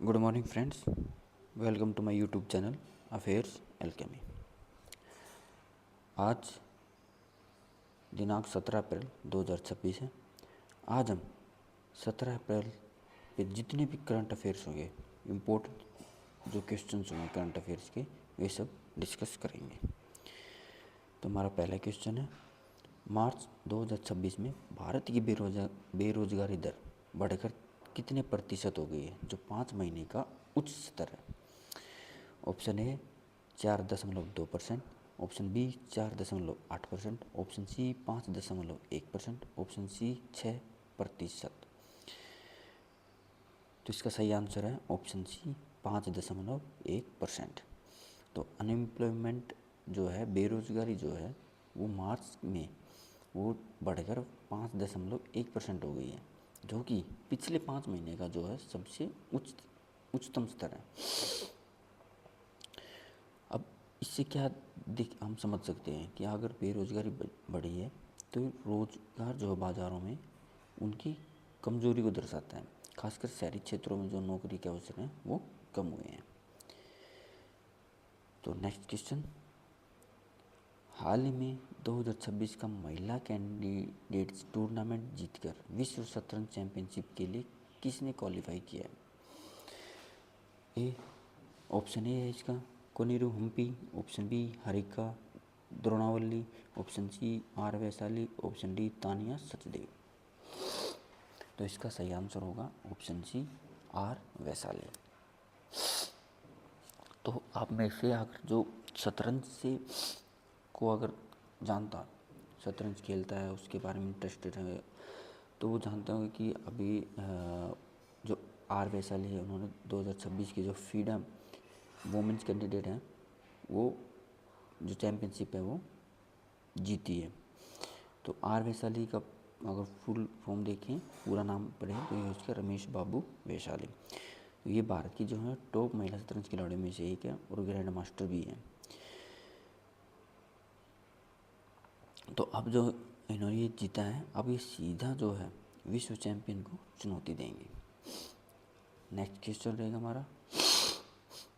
Good morning friends, welcome to my YouTube channel Affairs Alchemy. आज दिनांक 17 अप्रैल 2026 है। आज हम 17 अप्रैल पे जितने भी करंट अफेयर्स होंगे, इम्पोर्टेंट जो क्वेश्चंस होंगे करंट अफेयर्स के, वे सब डिस्कस करेंगे। तो हमारा पहला क्वेश्चन है, मार्च 2026 में भारत की बेरोजगारी दर बढ़कर कितने प्रतिशत हो गई है, जो 5 महीने का उच्च स्तर है। Option A 4.2%, option B 4.8%, option C 5.1%, option C 6%। तो इसका सही आंसर है ऑप्शन सी 5.1%। तो अनएम्प्लॉयमेंट जो है, बेरोजगारी जो है, वो मार्च में वो बढ़कर 5.1% हो गई है, जो कि पिछले 5 महीने का जो है सबसे उच्चतम स्तर है। अब इससे क्या हम समझ सकते हैं कि अगर बेरोजगारी बढ़ी है तो रोजगार जो है बाज़ारों में उनकी कमजोरी को दर्शाता है। खासकर शहरी क्षेत्रों में जो नौकरी के अवसर हैं वो कम हुए हैं। तो नेक्स्ट क्वेश्चन, हाल ही में 2026 का महिला कैंडिडेट्स टूर्नामेंट जीतकर विश्व शतरंज चैंपियनशिप के लिए किसने क्वालिफाई किया है। ए ऑप्शन ए है इसका Koneru Humpy, option B Harika Dronavalli, option C R Vaishali, option D Tania Sachdev. तो इसका सही आंसर होगा ऑप्शन सी आर वैशाली। तो आप में से अगर जो शतरंज से को अगर जानता, शतरंज खेलता है, उसके बारे में इंटरेस्टेड है, तो वो जानते होंगे कि अभी जो आर वैशाली है, उन्होंने 2026 की जो फ्रीडम वुमेन्स कैंडिडेट हैं, वो जो चैम्पियनशिप है वो जीती है। तो आर वैशाली का अगर फुल फॉर्म देखें, पूरा नाम पढ़ें, तो ये उसका रमेश बाबू वैशाली। तो ये भारत की जो है टॉप महिला शतरंज खिलाड़ियों में से एक है और ग्रैंड मास्टर भी है। तो अब जो इन्होंने ये जीता है, अब ये सीधा जो है विश्व चैंपियन को चुनौती देंगे। नेक्स्ट क्वेश्चन रहेगा हमारा,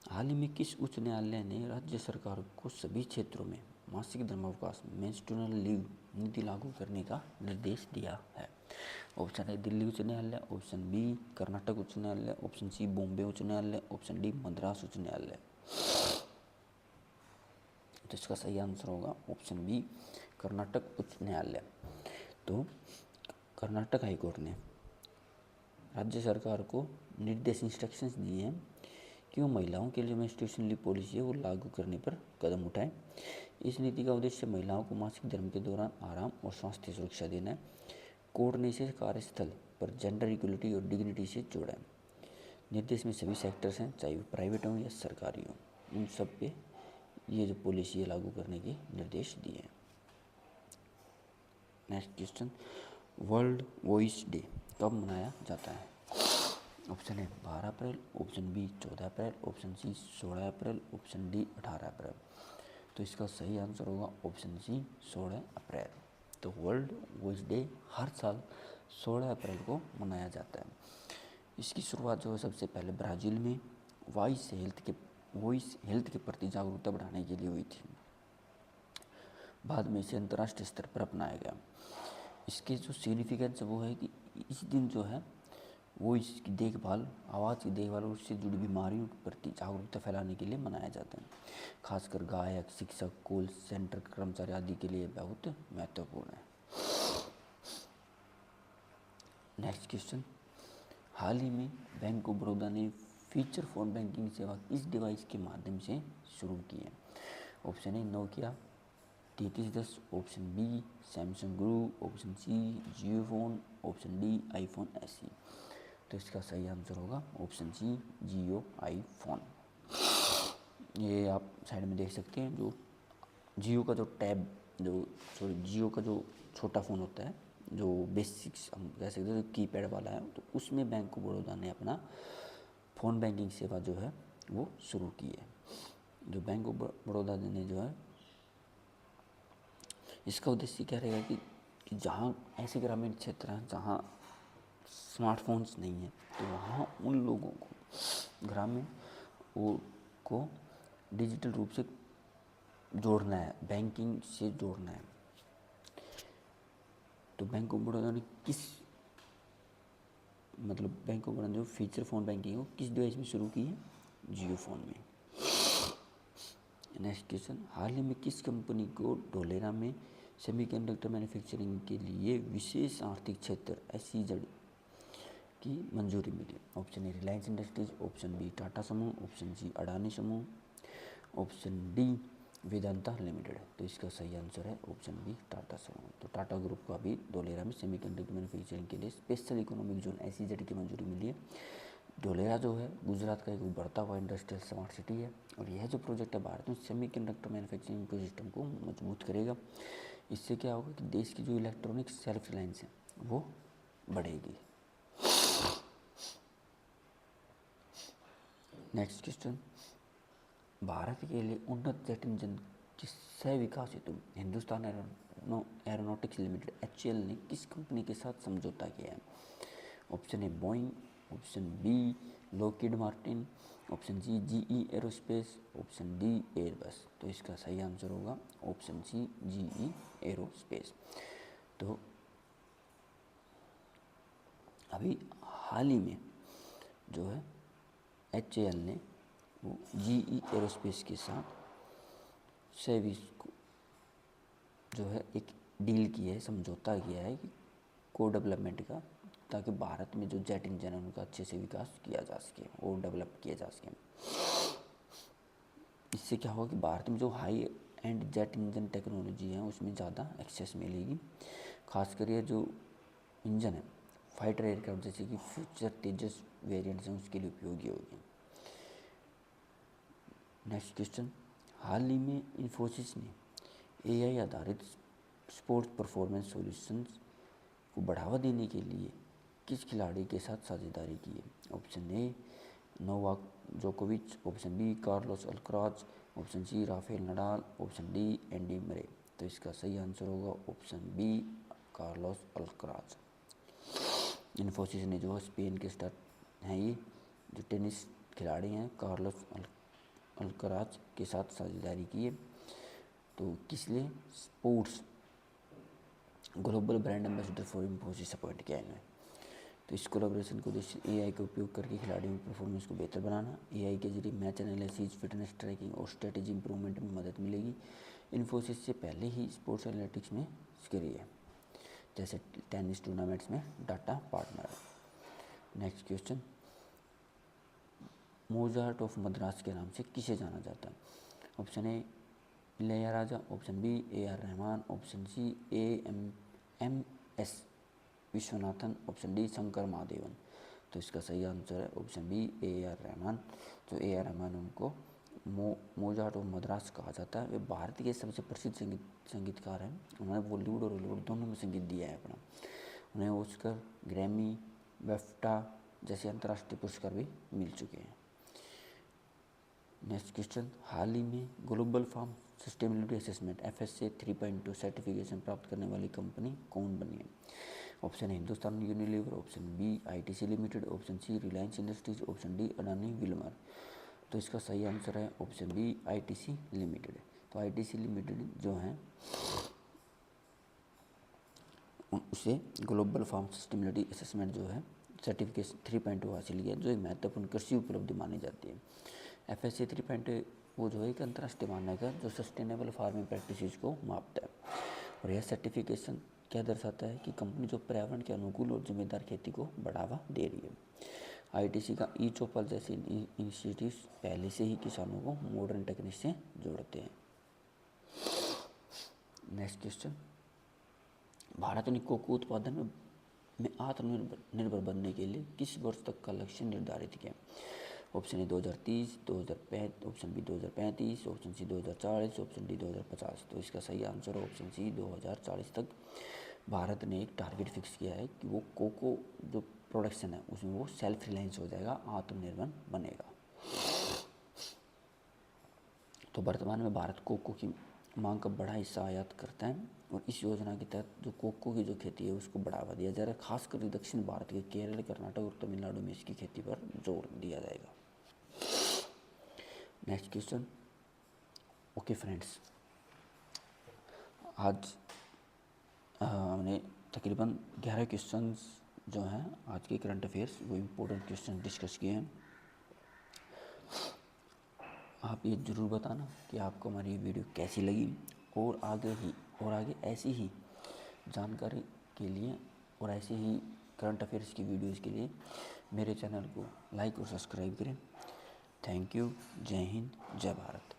हाल ही में किस उच्च न्यायालय ने राज्य सरकार को सभी क्षेत्रों में मासिक धर्मावकाश मेंस्ट्रुअल लीव नीति लागू करने का निर्देश दिया है। ऑप्शन ए दिल्ली उच्च न्यायालय, ऑप्शन बी कर्नाटक उच्च न्यायालय, ऑप्शन सी बॉम्बे उच्च न्यायालय, ऑप्शन डी मद्रास उच्च न्यायालय। तो इसका सही आंसर होगा ऑप्शन बी कर्नाटक उच्च न्यायालय। तो कर्नाटक हाईकोर्ट ने राज्य सरकार को निर्देश इंस्ट्रक्शंस दिए हैं कि वो महिलाओं के लिए मेंस्ट्रुएशन लीव पॉलिसी है वो लागू करने पर कदम उठाएं। इस नीति का उद्देश्य महिलाओं को मासिक धर्म के दौरान आराम और स्वास्थ्य सुरक्षा देना है। कोर्ट ने इसे कार्यस्थल पर जेंडर इक्वलिटी और डिग्निटी से जोड़ा है। निर्देश में सभी सेक्टर्स हैं, चाहे वो प्राइवेट हों या सरकारी हों, उन सब पे ये जो पॉलिसी है लागू करने के निर्देश दिए हैं। Next question, world voice day कब मनाया जाता है। ऑप्शन ए 12 अप्रैल, ऑप्शन बी 14 अप्रैल, ऑप्शन सी 16 अप्रैल, ऑप्शन डी 18 अप्रैल। तो इसका सही आंसर होगा ऑप्शन सी 16 अप्रैल। तो वर्ल्ड वॉइस डे हर साल 16 अप्रैल को मनाया जाता है। इसकी शुरुआत जो है सबसे पहले ब्राज़ील में वॉइस हेल्थ के प्रति जागरूकता बढ़ाने के लिए हुई थी। बाद में इसे अंतर्राष्ट्रीय स्तर पर अपनाया गया। इसके जो सिग्निफिकेंस है वो है कि इस दिन जो है वो इसकी देखभाल, आवाज़ की देखभाल और उससे जुड़ी बीमारियों के प्रति जागरूकता फैलाने के लिए मनाया जाता है। खासकर गायक, शिक्षक, कॉल सेंटर कर्मचारी आदि के लिए बहुत महत्वपूर्ण है। नेक्स्ट क्वेश्चन, हाल ही में बैंक ऑफ बड़ौदा ने फीचर फोन बैंकिंग सेवा इस डिवाइस के माध्यम से शुरू की है। Option A Nokia T3010, option B Samsung group, option C Jio phone, option D iPhone SE। तो इसका सही आंसर होगा ऑप्शन सी जियो आईफोन। ये आप साइड में देख सकते हैं, जो जियो का जो टैब जियो का जो छोटा फ़ोन होता है, जो बेसिक्स हम कह सकते हैं कीपैड वाला है, तो उसमें बैंक ऑफ बड़ौदा ने अपना फ़ोन बैंकिंग सेवा जो है वो शुरू की है। जो बैंक ऑफ बड़ौदा ने जो है, इसका उद्देश्य क्या रहेगा कि जहाँ ऐसे ग्रामीण क्षेत्र हैं जहाँ स्मार्टफोन्स नहीं हैं, तो वहाँ उन लोगों को ग्रामीण वो को डिजिटल रूप से जोड़ना है, बैंकिंग से जोड़ना है। तो बैंक ऑफ बड़ौदा ने किस बैंक ऑफ बड़ौदा ने जो फीचर फ़ोन बैंकिंग है किस डिवाइस में शुरू की है? जियो फ़ोन में। नेक्स्ट क्वेश्चन, हाल ही में किस कंपनी को ढोलेरा में सेमीकंडक्टर मैन्युफैक्चरिंग के लिए विशेष आर्थिक क्षेत्र SEZ की मंजूरी मिली? Option A Reliance Industries, option B Tata समूह, ऑप्शन सी अडानी समूह, ऑप्शन डी वेदांता लिमिटेड। तो इसका सही आंसर है ऑप्शन बी टाटा समूह। तो टाटा ग्रुप को अभी ढोलेरा में सेमीकंडक्टर मैन्युफैक्चरिंग के लिए स्पेशल इकोनॉमिक जोन SEZ की मंजूरी मिली है। ढोलेरा जो है गुजरात का एक उभरता हुआ इंडस्ट्रियल स्मार्ट सिटी है और यह जो प्रोजेक्ट है भारत में सेमीकंडक्टर मैन्युफैक्चरिंग इकोसिस्टम को मजबूत करेगा। इससे क्या होगा कि देश की जो इलेक्ट्रॉनिक सेल्फ रिलायंस है वो बढ़ेगी। नेक्स्ट क्वेश्चन, भारत के लिए उन्नत जेट इंजन के सह विकास हेतु हिंदुस्तान एरोनॉटिक्स लिमिटेड HAL ने किस कंपनी के साथ समझौता किया है? Option A Boeing, option B Lockheed Martin, option C GE aerospace, option D Airbus. तो इसका सही आंसर होगा ऑप्शन सी GE एरोस्पेस। तो अभी हाल ही में जो है HAL ने वो GE एरोस्पेस के साथ सेविस को जो है एक डील की है, समझौता किया है कि को डेवलपमेंट का, ताकि भारत में जो जेट इंजन है उनका अच्छे से विकास किया जा सके और डेवलप किया जा सके। इससे क्या होगा कि भारत में जो high and jet engine technology है उसमें ज़्यादा एक्सेस मिलेगी। खासकर ये जो इंजन है फाइटर एयरक्राफ्ट जैसे कि फ्यूचर तेजस वेरिएंट्स हैं उसके लिए उपयोगी होगी। नेक्स्ट क्वेश्चन, हाल ही में इन्फोसिस ने AI आधारित स्पोर्ट्स परफॉर्मेंस सॉल्यूशंस को बढ़ावा देने के लिए किस खिलाड़ी के साथ साझेदारी की है? ऑप्शन ए नोवाक जोकोविच, option B Carlos Alcaraz, option C Rafael Nadal, option D Andy Murray. तो इसका सही आंसर होगा option B Carlos Alcaraz. Infosys ने जो स्पेन के स्टार हैं ये जो टेनिस खिलाड़ी हैं कार्लोस अल्कराज के साथ साझेदारी की है। तो किस लिए? Sports global brand ambassador for Infosys appoint किया है इन्हें। तो इस कोलैबोरेशन को उद्देश्य AI का उपयोग करके खिलाड़ियों की परफॉर्मेंस को बेहतर बनाना। AI के जरिए मैच एनालिसिस, फिटनेस ट्रैकिंग और स्ट्रेटेजी इंप्रूवमेंट में मदद मिलेगी। इन्फोसिस से पहले ही स्पोर्ट्स एनालिटिक्स में सक्रिय है, जैसे टेनिस टूर्नामेंट्स में डाटा पार्टनर है। Next question, Mozart of Madras के नाम से किसे जाना जाता है? Option A Ilaiyaraaja, option B AR Rahman, option C MS Viswanathan, option D Shankar Mahadevan. तो इसका सही आंसर है ऑप्शन बी AR रहमान। तो AR रहमान उनको मोजार्ट ऑफ मद्रास कहा जाता है। वे भारत के सबसे प्रसिद्ध संगीतकार हैं। उन्होंने बॉलीवुड और हॉलीवुड दोनों में संगीत दिया है अपना। उन्हें ऑस्कर, ग्रैमी, बेफ्टा जैसे अंतर्राष्ट्रीय पुरस्कार भी मिल चुके हैं। नेक्स्ट क्वेश्चन, हाल ही में global farm sustainability assessment FSA 3.2 certification प्राप्त करने वाली कंपनी कौन बनी है? Option A Hindustan Unilever, option B ITC limited, option C Reliance Industries, option D Adani Wilmar. तो इसका सही आंसर है ऑप्शन बी ITC लिमिटेड। तो ITC लिमिटेड जो है उसे ग्लोबल फार्म सस्टेनेबिलिटी असेसमेंट जो है सर्टिफिकेशन 3.2 हासिल किया, जो एक महत्वपूर्ण कृषि उपलब्धि मानी जाती है। FSA 3.2 वो जो है एक अंतर्राष्ट्रीय मानक है जो सस्टेनेबल फार्मिंग प्रैक्टिसेस को मापता है। और यह सर्टिफिकेशन क्या दर्शाता है कि कंपनी जो पर्यावरण के अनुकूल और जिम्मेदार खेती को बढ़ावा दे रही है। ITC का ई-चोपल जैसे इनिशिएटिव्स पहले से ही किसानों को मॉडर्न टेक्निक से जोड़ते हैं। नेक्स्ट क्वेश्चन, भारत ने कोको उत्पादन में आत्मनिर्भर बनने के लिए किस वर्ष तक का लक्ष्य निर्धारित किया? Option A 2030, 2035, option B 2035, option C 2040, option D 2050। तो इसका सही आंसर है ऑप्शन सी 2040 तक भारत ने एक टारगेट फिक्स किया है कि वो कोको जो प्रोडक्शन है उसमें वो सेल्फ रिलायंस हो जाएगा, आत्मनिर्भर बनेगा। तो वर्तमान में भारत कोको की मांग का बड़ा हिस्सा आयात करता है और इस योजना के तहत जो कोको की जो खेती है उसको बढ़ावा दिया जा रहा है। खासकर दक्षिण भारत के केरल, कर्नाटक और तमिलनाडु में इसकी खेती पर जोर दिया जाएगा। Next question. ओके फ्रेंड्स, आज हमने तकरीबन 11 क्वेश्चंस जो हैं आज के करंट अफेयर्स वो इम्पोर्टेंट क्वेश्चन डिस्कस किए हैं। आप ये ज़रूर बताना कि आपको हमारी ये वीडियो कैसी लगी, और आगे ऐसी ही जानकारी के लिए और ऐसे ही करंट अफेयर्स की वीडियोस के लिए मेरे चैनल को लाइक और सब्सक्राइब करें। Thank you. जय हिंद, जय भारत।